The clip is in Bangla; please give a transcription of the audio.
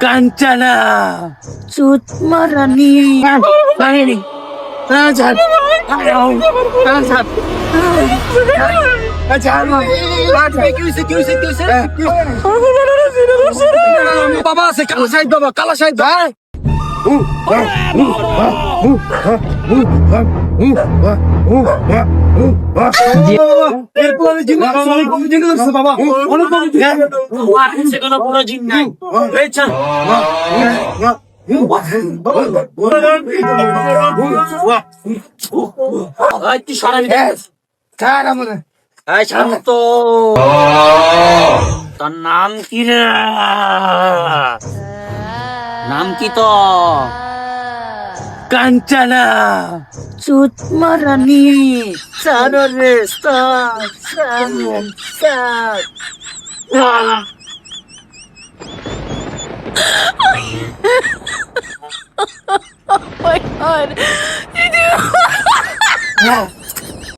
কাঞ্চনা চুত মারানি রানী রাজাত রাজাত বাবা আছে কালা সাহেব বাবা কালা সাহেব ভাই শান্ত তোর নাম কি রে নাম কি তো কাঞ্চনা চুত মারানি সারে Oh my god.